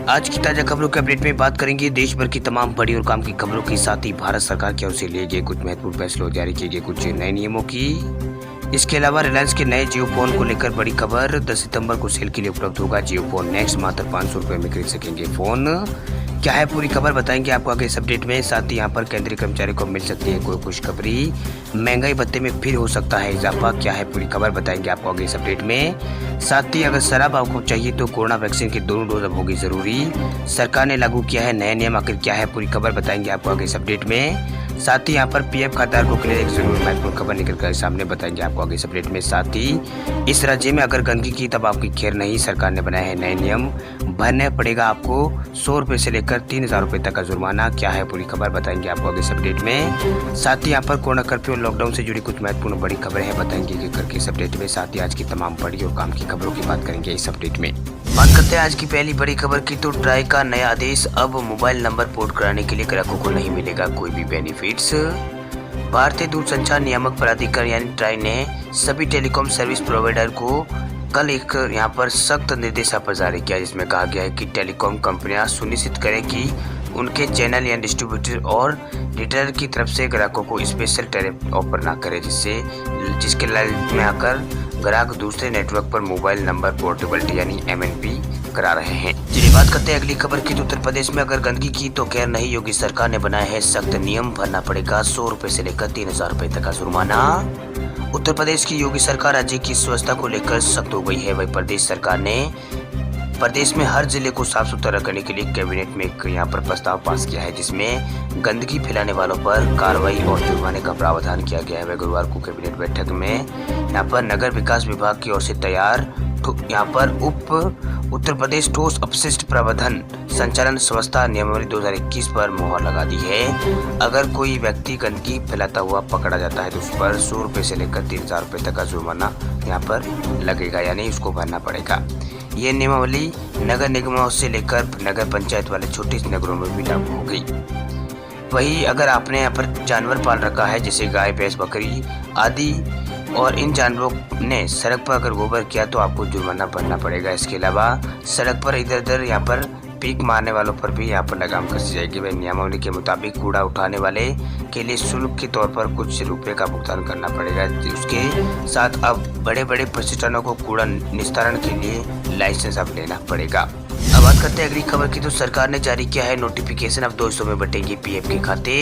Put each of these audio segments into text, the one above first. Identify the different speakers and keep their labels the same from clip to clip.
Speaker 1: आज की ताजा खबरों के अपडेट में बात करेंगे देश भर की तमाम बड़ी और काम की खबरों के साथ ही भारत सरकार की ओर से लिए गए कुछ महत्वपूर्ण फैसलों जारी किए गए कुछ नए नियमों की। इसके अलावा रिलायंस के नए जियो फोन को लेकर बड़ी खबर। 10 सितंबर को सेल के लिए उपलब्ध होगा जियो फोन नेक्स्ट। मात्र 500 रुपए में खरीद सकेंगे फोन। क्या है पूरी खबर बताएंगे आपको आगे इस अपडेट में। साथ ही यहाँ पर केंद्रीय कर्मचारी को मिल सकती है कोई खुशखबरी। महंगाई भत्ते में फिर हो सकता है इजाफा। क्या है पूरी खबर बताएंगे आपको आगे इस अपडेट में। साथ ही अगर शराब आपको चाहिए तो कोरोना वैक्सीन के दोनों डोज अब होगी जरूरी। सरकार ने लागू किया है नए नियम। आखिर क्या है पूरी खबर बताएंगे आपको आगे इस अपडेट में। साथ ही यहाँ पर पीएफ खाताधारकों के लिए एक जरूर महत्वपूर्ण खबर निकल कर सामने बताएंगे आपको आगे इस अपडेट में। साथ ही इस राज्य में अगर गंदगी की तब आपकी खैर नहीं। सरकार ने बनाए हैं नए नियम। भरना पड़ेगा आपको 100 रुपए से लेकर 3000 रुपए तक का जुर्माना। क्या है पूरी खबर बताएंगे आपको आगे इस अपडेट में। साथ ही यहाँ पर कोरोना कर्फ्यू और लॉकडाउन से जुड़ी कुछ महत्वपूर्ण बड़ी खबरें हैं बताएंगे करके इस अपडेट में। साथ ही आज की तमाम बड़ी और काम की खबरों की बात करेंगे इस अपडेट में। बात करते हैं आज की पहली बड़ी खबर की तो ट्राई का नया आदेश। अब मोबाइल नंबर पोर्ट कराने के लिए ग्राहकों को नहीं मिलेगा कोई भी बेनिफिट्स। भारतीय दूरसंचार नियामक प्राधिकरण यानी ट्राई ने सभी टेलीकॉम सर्विस प्रोवाइडर को कल एक यहाँ पर सख्त निर्देशापत्र जारी किया, जिसमें कहा गया है कि टेलीकॉम कंपनियां सुनिश्चित करें कि उनके चैनल या डिस्ट्रीब्यूटर और रिटेलर की तरफ से ग्राहकों को स्पेशल टैरिफ ऑफर ना करें, जिसके लालच में आकर ग्राहक दूसरे नेटवर्क पर मोबाइल नंबर पोर्टेबिलिटी यानी MNP करा रहे हैं। चलिए बात करते हैं अगली खबर की तो उत्तर प्रदेश में अगर गंदगी की तो खैर नहीं। योगी सरकार ने बनाया है सख्त नियम। भरना पड़ेगा 100 रुपए से लेकर 3000 रुपए तक का जुर्माना। उत्तर प्रदेश की योगी सरकार राज्य की स्वच्छता को लेकर सख्त हो गई है। वही प्रदेश सरकार ने प्रदेश में हर जिले को साफ सुथरा करने के लिए कैबिनेट में एक यहाँ पर प्रस्ताव पास किया है, जिसमें गंदगी फैलाने वालों पर कार्रवाई और जुर्माने का प्रावधान किया गया है। वह गुरुवार को कैबिनेट बैठक में यहाँ पर नगर विकास विभाग की ओर से तैयार यहाँ पर उत्तर प्रदेश ठोस अपशिष्ट प्रबंधन संचालन व्यवस्था नियमावली 2021 पर मोहर लगा दी है। अगर कोई व्यक्ति गंदगी फैलाता हुआ पकड़ा जाता है तो उस पर 100 रुपए से लेकर 3000 रुपए तक का जुर्माना यहाँ पर लगेगा, यानी उसको भरना पड़ेगा। ये नियमावली नगर निगमों से लेकर नगर पंचायत वाले छोटे नगरों में भी लागू हो गई। वही अगर आपने यहाँ पर जानवर पाल रखा है जैसे गाय भैंस बकरी आदि और इन जानवरों ने सड़क पर अगर गोबर किया तो आपको जुर्माना भरना पड़ेगा। इसके अलावा सड़क पर इधर उधर यहाँ पर पीक मारने वालों पर भी यहाँ पर लगाम कसी जाएगी। वह नियमावली के मुताबिक कूड़ा उठाने वाले के लिए शुल्क के तौर पर कुछ रुपए का भुगतान करना पड़ेगा। उसके साथ अब बड़े बड़े प्रतिष्ठानों को कूड़ा निस्तारण के लिए लाइसेंस अब लेना पड़ेगा। अब बात करते हैं अगली खबर की तो सरकार ने जारी किया है नोटिफिकेशन। अब 2 हिस्सों में बटेंगे पीएफ के खाते।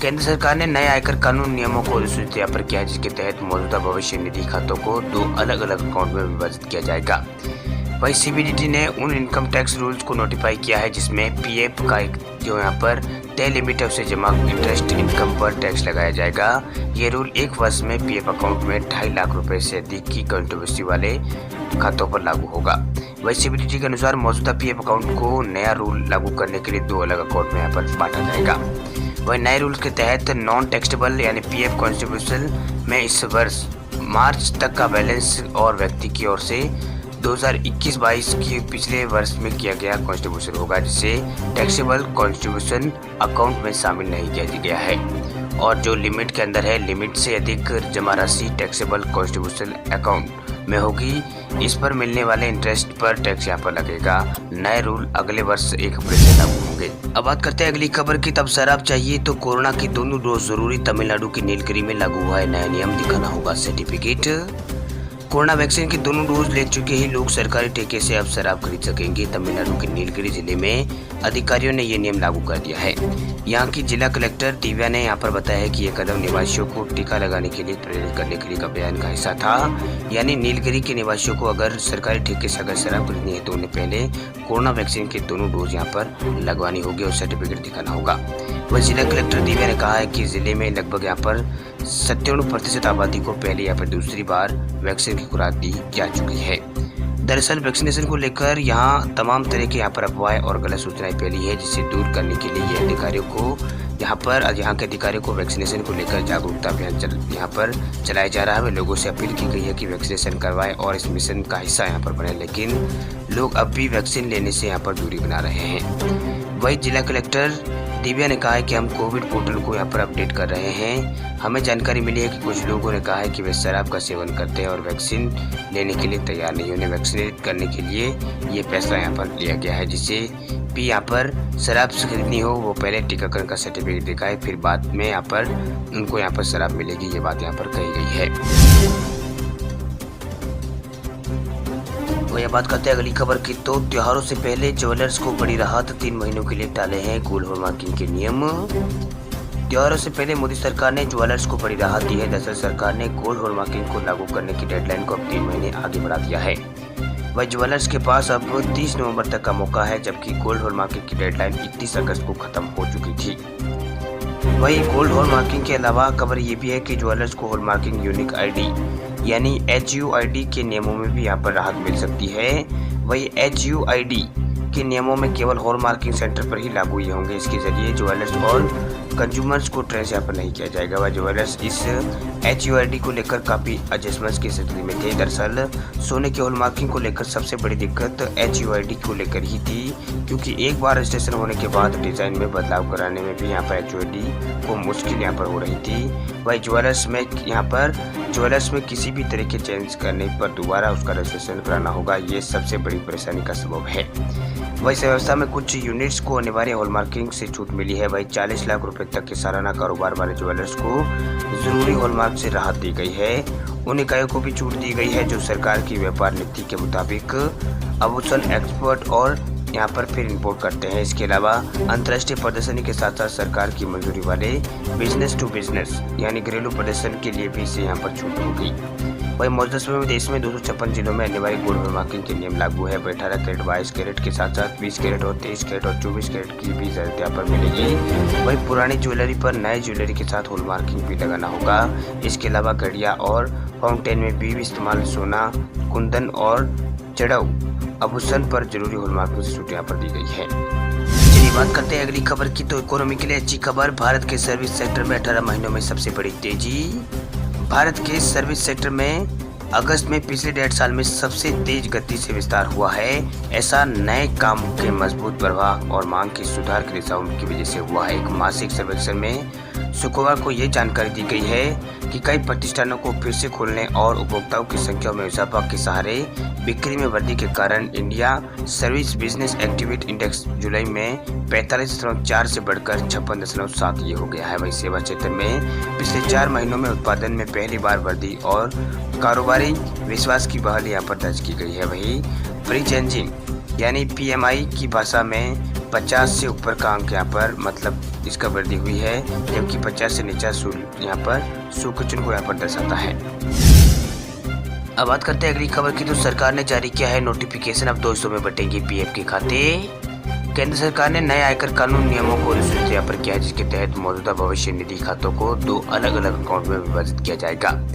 Speaker 1: केंद्र सरकार ने नए आयकर कानून नियमों को अधिसूचित यहाँ पर किया है, जिसके तहत मौजूदा भविष्य निधि खातों को 2 अलग अलग अकाउंट में विभाजित किया जाएगा। वही CBDT ने उन इनकम टैक्स रूल्स को नोटिफाई किया है जिसमें पीएफ का एक जो यहाँ पर तय लिमिट है उसे जमा इंटरेस्ट इनकम पर टैक्स लगाया जाएगा। ये रूल 1 वर्ष में पीएफ अकाउंट में 2.5 लाख रुपए से अधिक की कंट्रीब्यूशन वाले खातों पर लागू होगा। वही CBDT के अनुसार मौजूदा पीएफ अकाउंट को नया रूल लागू करने के लिए 2 अलग अकाउंट में यहाँ पर बांटा जाएगा। वही नए रूल के तहत नॉन टैक्सेबल यानी पीएफ कंट्रीब्यूशन में इस वर्ष मार्च तक का बैलेंस और व्यक्ति की ओर से 2021-22 के पिछले वर्ष में किया गया कंट्रीब्यूशन होगा, जिसे टैक्सेबल कंट्रीब्यूशन अकाउंट में शामिल नहीं किया गया है। और जो लिमिट के अंदर है लिमिट से अधिक जमा राशि टैक्सेबल कंट्रीब्यूशन अकाउंट में होगी। इस पर मिलने वाले इंटरेस्ट पर टैक्स यहाँ पर लगेगा। नए रूल अगले वर्ष 1 अप्रैल से लागू होंगे। अब बात करते हैं अगली खबर की। तब शराब चाहिए तो कोरोना की दोनों डोज जरूरी। तमिलनाडु की नीलगिरी में लागू हुआ है नया नियम। दिखाना होगा सर्टिफिकेट। कोरोना वैक्सीन के दोनों डोज ले चुके ही लोग सरकारी ठेके से अब शराब खरीद सकेंगे। तमिलनाडु के नीलगिरी जिले में अधिकारियों ने ये नियम लागू कर दिया है। यहाँ की जिला कलेक्टर दिव्या ने यहाँ पर बताया है कि ये कदम निवासियों को टीका लगाने के लिए प्रेरित करने के लिए अभियान का हिस्सा था। यानी नीलगिरी के निवासियों को अगर सरकारी ठेके से अगर शराब खरीदनी है तो उन्हें पहले कोरोना वैक्सीन के दोनों डोज यहाँ पर लगवानी होगी और सर्टिफिकेट दिखाना होगा। वह जिला कलेक्टर दिव्या ने कहा है कि जिले में लगभग यहाँ पर 97% आबादी को पहले या फिर दूसरी बार वैक्सीन की खुराक दी जा चुकी है। दरअसल वैक्सीनेशन को लेकर यहाँ तमाम तरह के यहाँ पर अफवाहें और गलत सूचनाएं फैली है, जिसे दूर करने के लिए ये अधिकारियों को यहाँ के अधिकारियों को वैक्सीनेशन को लेकर जागरूकता अभियान यहाँ पर चलाया जा रहा है। लोगों से अपील की गई है कि वैक्सीनेशन करवाएं और इस मिशन का हिस्सा यहाँ पर बने, लेकिन लोग अब भी वैक्सीन लेने से यहाँ पर दूरी बना रहे हैं। वही जिला कलेक्टर दिव्या ने कहा है कि हम कोविड पोर्टल को यहाँ पर अपडेट कर रहे हैं। हमें जानकारी मिली है कि कुछ लोगों ने कहा है कि वे शराब का सेवन करते हैं और वैक्सीन लेने के लिए तैयार नहीं। उन्हें वैक्सीनेट करने के लिए ये फैसला यहाँ पर लिया गया है। जिसे भी यहाँ पर शराब खरीदनी हो वो पहले टीकाकरण का सर्टिफिकेट दिखाए, फिर बाद में यहाँ पर उनको यहाँ पर शराब मिलेगी। ये बात यहाँ पर कही गई है। वही बात करते हैं अगली खबर की, तो त्योहारों से पहले ज्वेलर्स को बड़ी राहत, 3 महीनों के लिए टाले हैं गोल्ड हॉलमार्किंग के नियम। त्योहारों से पहले मोदी सरकार ने ज्वेलर्स को बड़ी राहत दी है। दरअसल सरकार ने गोल्ड हॉलमार्किंग को लागू करने की डेडलाइन को अब 3 महीने आगे बढ़ा दिया है। वही ज्वेलर्स के पास अब 30 नवंबर तक का मौका है, जबकि गोल्ड हॉलमार्किंग की डेडलाइन 31 अगस्त को खत्म हो चुकी थी। वही गोल्ड हॉलमार्किंग के अलावा खबर ये भी है कि ज्वेलर्स को हॉलमार्किंग यूनिक आईडी यानी HUID के नियमों में भी यहाँ पर राहत मिल सकती है। वही HUID के नियमों में केवल हॉलमार्किंग सेंटर पर ही लागू ही होंगे। इसके जरिए ज्वेलर्स और कंज्यूमर्स को ट्रेस यहाँ पर नहीं किया जाएगा। वह ज्वेलर्स इस HUID को लेकर काफ़ी एडजस्टमेंट्स की स्थिति में थे। दरअसल सोने की हॉलमार्किंग को लेकर सबसे बड़ी दिक्कत HUID को लेकर ही थी, क्योंकि एक बार रजिस्ट्रेशन होने के बाद डिज़ाइन में बदलाव कराने में भी यहाँ पर HUID को मुश्किल यहाँ पर हो रही थी। वही ज्वेलर्स में किसी भी तरह के चेंज करने पर दोबारा उसका रजिस्ट्रेशन कराना होगा। ये सबसे बड़ी परेशानी का सबब है। वही इस व्यवस्था में कुछ यूनिट्स को अनिवार्य हॉलमार्किंग से छूट मिली है। वही 40 लाख रुपए तक के सालाना कारोबार वाले ज्वेलर्स को जरूरी हॉलमार्क से राहत दी गई है। उन इकाइयों को भी छूट दी गई है जो सरकार की व्यापार नीति के मुताबिक आभूषण एक्सपोर्ट और यहाँ पर फिर इंपोर्ट करते हैं। इसके अलावा अंतर्राष्ट्रीय प्रदर्शनी के साथ साथ सरकार की मंजूरी वाले बिजनेस टू बिजनेस यानी घरेलू प्रदर्शन के लिए भी इसे यहाँ पर छूट होगी। वही मौजूदा समय में देश में 256 जिलों में अनिवार्य गोल्ड हॉलमार्किंग के नियम लागू है। 18 कैरेट 22 कैरेट के साथ साथ 20 कैरेट और 23 कैरेट और 24 कैरेट की भी जरूरत यहाँ पर मिलेगी। वही पुरानी ज्वेलरी पर नए ज्वेलरी के साथ हॉलमार्किंग भी लगाना होगा। इसके अलावा घड़ियां और फाउंटेन में भी इस्तेमाल सोना, कुंदन और जड़ऊ आभूषण पर जरूरी हॉलमार्किंग से छूट यहाँ पर दी गई है। चलिए बात करते हैं अगली खबर की, तो इकोनॉमी के लिए अच्छी खबर। भारत के सर्विस सेक्टर में 18 महीनों में सबसे बड़ी तेजी। भारत के सर्विस सेक्टर में अगस्त में पिछले 1.5 साल में सबसे तेज गति से विस्तार हुआ है। ऐसा नए काम के मजबूत प्रवाह और मांग की सुधार की दिशा की वजह से हुआ है। एक मासिक सर्वेक्षण में शुक्रवार को ये जानकारी दी गई है कि कई प्रतिष्ठानों को फिर से खोलने और उपभोक्ताओं की संख्या में इजाफा के सहारे बिक्री में वृद्धि के कारण India service business activity index जुलाई में 45.4 से बढ़कर 56.7 ये हो गया है। वही सेवा क्षेत्र में पिछले 4 महीनों में उत्पादन में पहली बार वृद्धि और कारोबारी विश्वास की बहाली यहाँ पर दर्ज की गई है। वही प्री चेंजिंग यानी PMI की भाषा में 50 से ऊपर का अंक यहाँ पर मतलब इसका वृद्धि हुई है, जबकि 50 से नीचा यहाँ पर सूचकांक को यहाँ पर दर्शाता है। अब बात करते हैं अगली खबर की, तो सरकार ने जारी किया है नोटिफिकेशन, अब 2 हिस्सों में बटेंगे PF के खाते। केंद्र सरकार ने नए आयकर कानून नियमों को अनुसूचित यहाँ पर किया है, जिसके तहत मौजूदा भविष्य निधि खातों को 2 अलग अलग अकाउंट में विभाजित किया जाएगा।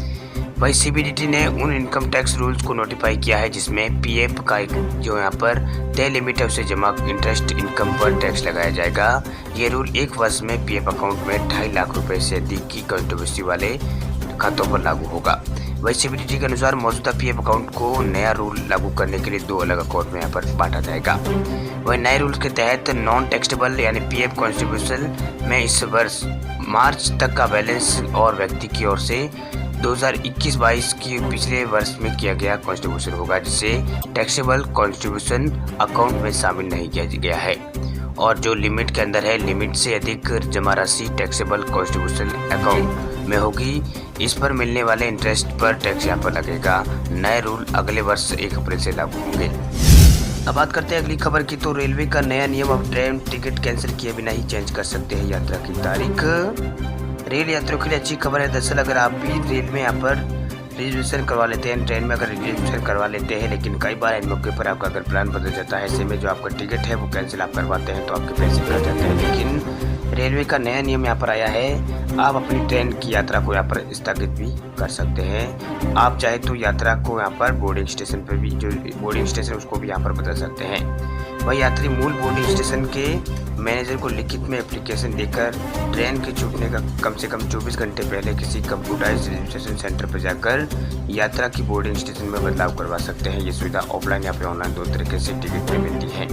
Speaker 1: वही CBDT ने उन इनकम टैक्स रूल्स को नोटिफाई किया है जिसमें PF का जो यहाँ पर तय लिमिट है उसे जमा इंटरेस्ट इनकम पर टैक्स लगाया जाएगा। ये रूल 1 वर्ष में PF अकाउंट में 2.5 लाख रुपए से अधिक की कंट्रीब्यूशन वाले खातों पर लागू होगा। वही CBDT के अनुसार मौजूदा PF अकाउंट को नया रूल लागू करने के लिए 2 अलग अकाउंट में यहाँ पर बांटा जाएगा। वही नए रूल के तहत नॉन टैक्सेबल यानी PF कंट्रीब्यूशन में इस वर्ष मार्च तक का बैलेंस और व्यक्ति की ओर से 2021-22 की पिछले वर्ष में किया गया कंट्रीब्यूशन होगा, जिसे टैक्सेबल कंट्रीब्यूशन अकाउंट में शामिल नहीं किया गया है। और जो लिमिट के अंदर है, लिमिट से अधिक जमा राशि टैक्सेबल कंट्रीब्यूशन अकाउंट में होगी। इस पर मिलने वाले इंटरेस्ट पर टैक्स यहाँ पर लगेगा। नए रूल अगले वर्ष 1 अप्रैल से लागू होंगे। अब बात करते हैं अगली खबर की, तो रेलवे का नया नियम, अब ट्रेन टिकट कैंसिल किए बिना ही चेंज कर सकते हैं यात्रा की तारीख। रेल यात्रियों के लिए अच्छी खबर है। दरअसल अगर आप भी रेल में यहाँ पर रिजर्वेशन करवा लेते हैं, ट्रेन में अगर रिजर्वेशन करवा लेते हैं, लेकिन कई बार इन मौके पर आपका अगर प्लान बदल जाता है, ऐसे में जो आपका टिकट है वो कैंसिल आप करवाते हैं तो आपके पैसे कट जाते हैं। लेकिन रेलवे का नया नियम यहाँ पर आया है, आप अपनी ट्रेन की यात्रा को यहाँ पर स्थगित भी कर सकते हैं। आप चाहे तो यात्रा को यहाँ पर बोर्डिंग स्टेशन पर भी, जो बोर्डिंग स्टेशन उसको भी यहाँ पर बदल सकते हैं। वह यात्री मूल बोर्डिंग स्टेशन के मैनेजर को लिखित में एप्लीकेशन देकर ट्रेन के छूटने का कम से कम 24 घंटे पहले किसी कंप्यूटराइज्ड रजिस्ट्रेशन सेंटर पर जाकर यात्रा की बोर्डिंग स्टेशन में बदलाव करवा सकते हैं। ये सुविधा ऑफलाइन या फिर ऑनलाइन दो तरीके से टिकट में मिलती है।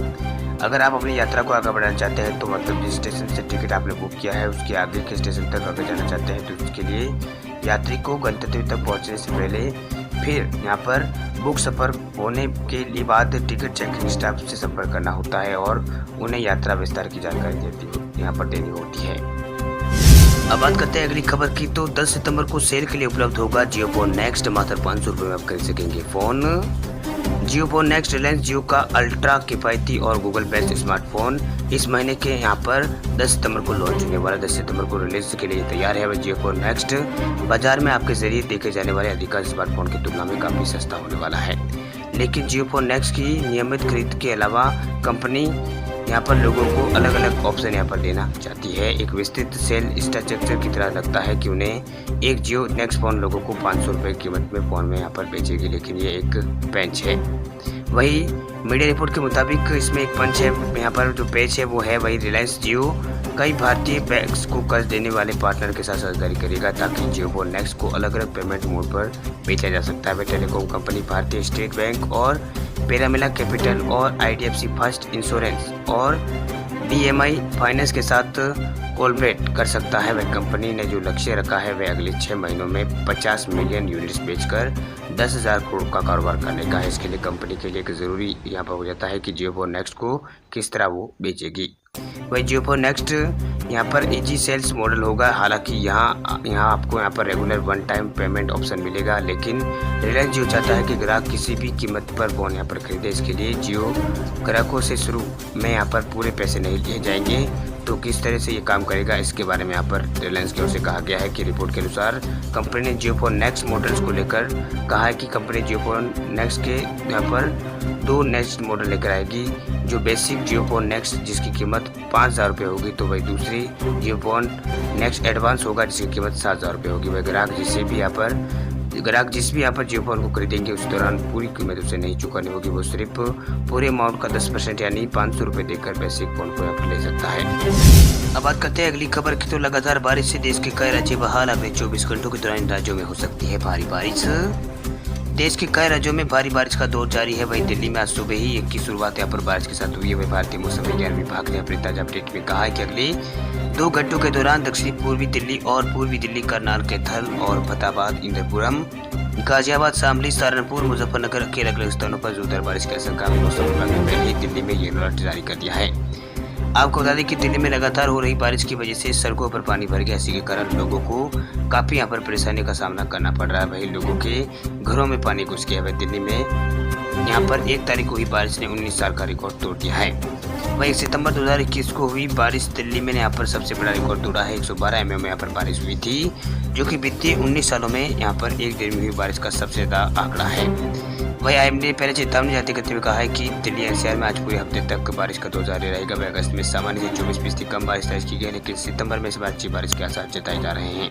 Speaker 1: अगर आप अपनी यात्रा को आगे बढ़ाना चाहते हैं तो मतलब जिस स्टेशन से टिकट आपने बुक किया है उसके आगे के स्टेशन तक अगर जाना चाहते हैं तो उसके लिए यात्री को गंतव्य तक पहुंचने से पहले फिर यहाँ पर बुक सफ़र होने के बाद टिकट चेकिंग स्टाफ से संपर्क करना होता है और उन्हें यात्रा विस्तार की जानकारी यहाँ पर देनी होती है। अब बात करते हैं अगली खबर की। तो 10 सितंबर को सेल के लिए उपलब्ध होगा जियो फोन नेक्स्ट। मात्र 500 रुपये में आप खरीद सकेंगे फ़ोन। जियो फोन नेक्स्ट रिलायंस जियो का अल्ट्रा किफ़ायती और गूगल बेस्ड स्मार्टफोन इस महीने के यहाँ पर 10 सितंबर को लॉन्च होने वाला। 10 सितंबर को रिलीज के लिए तैयार है। वह जियो फोन नेक्स्ट बाजार में आपके जरिए देखे जाने वाले अधिकांश स्मार्टफोन की तुलना में काफ़ी सस्ता होने वाला है। लेकिन जियो फोन नेक्स्ट की नियमित खरीद के अलावा कंपनी यहाँ पर लोगों को अलग अलग ऑप्शन यहाँ पर देना चाहती है। एक विस्तृत सेल स्ट्रक्चर की तरह लगता है कि उन्हें एक जियो नेक्स्ट फ़ोन लोगों को 500 रुपये कीमत में फ़ोन में यहाँ पर बेचेगी, लेकिन ये एक पेंच है। वही मीडिया रिपोर्ट के मुताबिक इसमें एक पंच है। यहाँ पर जो पेज है वो है वही रिलायंस जियो कई भारतीय बैंक्स को कर्ज देने वाले पार्टनर के साथ साझेदारी करेगा ताकि जियो फोन नेक्स्ट को अलग अलग पेमेंट मोड पर बेचा जा सकता है। वह टेलीकॉम कंपनी भारतीय स्टेट बैंक और पेरामिला कैपिटल और IDFC फर्स्ट इंश्योरेंस और DMI फाइनेंस के साथ कोलैबोरेट कर सकता है। वह कंपनी ने जो लक्ष्य रखा है वह अगले 6 महीनों में 50 मिलियन यूनिट्स बेचकर 10,000 करोड़ का कारोबार करने का है। इसके लिए कंपनी के लिए ज़रूरी यहाँ पर हो जाता है कि जियो फोन नेक्स्ट को किस तरह वो बेचेगी। वही जियो फोन नेक्स्ट यहाँ पर इजी सेल्स मॉडल होगा। हालांकि यहाँ आपको यहाँ पर regular one time payment option मिलेगा, लेकिन रिलायंस जियो चाहता है कि ग्राहक किसी भी कीमत पर फ़ोन यहाँ पर खरीदे। इसके लिए जियो ग्राहकों से शुरू में यहाँ पर पूरे पैसे नहीं लिए जाएंगे। तो किस तरह से ये काम करेगा इसके बारे में यहाँ पर रिलायंस की ओर से कहा गया है कि रिपोर्ट के अनुसार कंपनी ने जियो फोन नेक्स्ट मॉडल्स को लेकर कहा है कि कंपनी जियो फोन नेक्स्ट के यहाँ पर 2 नेक्स्ट मॉडल लेकर आएगी। जो बेसिक जियो फोन नेक्स्ट जिसकी कीमत 5,000 रुपये होगी, तो वही दूसरी जियो फोन नेक्स्ट एडवांस होगा जिसकी कीमत 7,000 रुपये होगी। वह ग्राहक जिस भी यहाँ पर जियो फोन को खरीदेंगे उस दौरान पूरी कीमत उसे नहीं चुकानी होगी। वो सिर्फ पूरे अमाउंट का 10% यानी 500 रुपये देकर बेसिक फोन को यहाँ पर ले सकता है। अब बात करते हैं अगली खबर की। तो लगातार बारिश से देश के कई राज्य बहाल। अगले 24 घंटों के दौरान राज्यों में हो सकती है भारी बारिश। देश के कई राज्यों में भारी बारिश का दौर जारी है। वहीं दिल्ली में आज सुबह ही एक की शुरुआत यहाँ पर बारिश के साथ हुई है। वही भारतीय मौसम विज्ञान विभाग ने अपने ताजा अपडेट में कहा है कि अगले 2 घंटों के दौरान दक्षिणी पूर्वी दिल्ली और पूर्वी दिल्ली, करनाल, कैथल और फतेहाबाद, इंदरपुरम, गाजियाबाद, शामली, सहारनपुर, मुजफ्फरनगर के अलग अलग स्थानों पर जोरदार बारिश की आशंका में मौसम विभाग ने पहले ही दिल्ली में येलो अलर्ट जारी कर दिया है। आपको बता दें कि दिल्ली में लगातार हो रही बारिश की वजह से सड़कों पर पानी भर गया। इसी के कारण लोगों को काफ़ी यहाँ पर परेशानी का सामना करना पड़ रहा है। वहीं लोगों के घरों में पानी घुस गया है। दिल्ली में यहाँ पर 1 तारीख को हुई बारिश ने 19 साल का रिकॉर्ड तोड़ दिया है। वहीं 1 सितंबर 2021 को हुई बारिश दिल्ली में यहाँ पर सबसे बड़ा रिकॉर्ड तोड़ा है। 112 mm यहाँ पर बारिश हुई थी, जो कि बीते 19 सालों में यहाँ पर एक दिन में हुई बारिश का सबसे ज़्यादा आंकड़ा है। वही IMD ने पहले चेतावनी जारी करते हुए कहा है कि दिल्ली NCR में आज पूरे हफ्ते तक बारिश का दौर जारी रहेगा। वह अगस्त में सामान्य से 24% कम बारिश दर्ज की गई, लेकिन सितंबर में इस बार अच्छी बारिश के आसार जताए जा रहे हैं।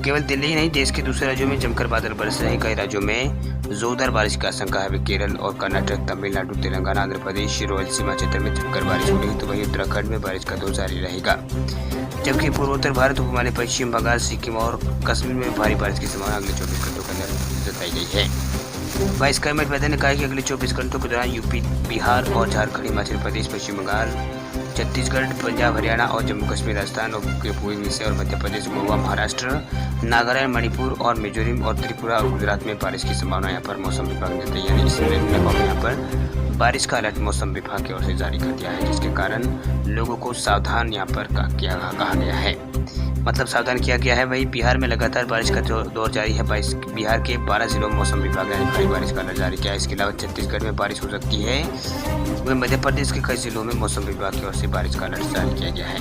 Speaker 1: केवल दिल्ली ही नहीं, देश के दूसरे राज्यों में जमकर बादल बरस रहे हैं। कई राज्यों में जोरदार बारिश की आशंका है। केरल और कर्नाटक, तमिलनाडु, तेलंगाना, आंध्र प्रदेश, रायलसीमा क्षेत्र में जमकर बारिश हो रही, तो वहीं उत्तराखंड में बारिश का दौर जारी रहेगा। जबकि पूर्वोत्तर भारत, उपमध्य पश्चिम बंगाल, सिक्किम और कश्मीर में भारी बारिश की संभावना अगले 24 घंटों के अंदर जताई गई है। वाइस क्लाइमेट वेदर ने कहा है कि अगले 24 घंटों के दौरान यूपी, बिहार और झारखंड, हिमाचल प्रदेश, पश्चिम बंगाल, छत्तीसगढ़, पंजाब, हरियाणा और जम्मू कश्मीर, राजस्थान के पूर्वी हिस्से और मध्य प्रदेश, गोवा, महाराष्ट्र, नागालैंड, मणिपुर और मिजोरम और त्रिपुरा और गुजरात में बारिश की संभावना यहाँ पर मौसम विभाग ने जताई। यानी इस इलाकों में यहाँ पर बारिश का अलर्ट मौसम विभाग की ओर से जारी कर दिया है, जिसके कारण लोगों को सावधान यहाँ पर कहा गया है। मतलब सावधान किया गया है। वहीं बिहार में लगातार बारिश का दौर जारी है। बिहार के 12 जिलों में मौसम विभाग ने भारी बारिश का अलर्ट जारी किया है। इसके अलावा छत्तीसगढ़ में बारिश हो सकती है। वहीं मध्य प्रदेश के कई जिलों में मौसम विभाग की ओर से बारिश का अलर्ट जारी किया गया है।